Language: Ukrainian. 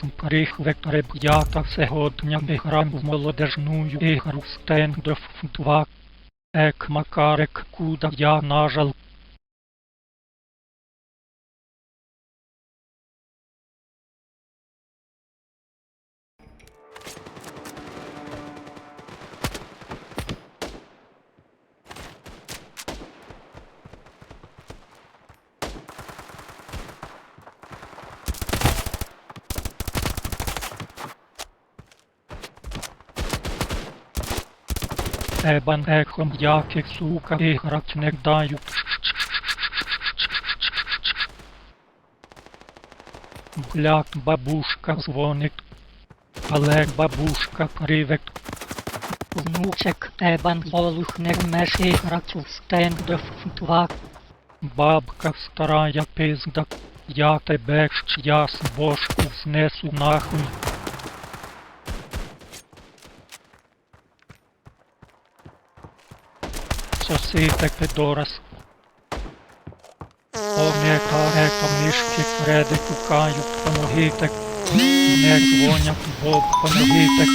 Прихвекторе б'ята сьогодні ми граємо в молодежну ігру Standoff 2. Макарек, куда я нажал. Ебан ехом яких сука іграть не дають. Блядь, бабушка дзвонить. Але бабушка привет. Внучек, ебан олух не вмеш іграть у Standoff 2. Бабка старая пизда. Я тебе щас бошку снесу нахуй. Сосите пидорас. Омека мішки Фреди кукають, помогите. Не дзвонять, Боб, помогите.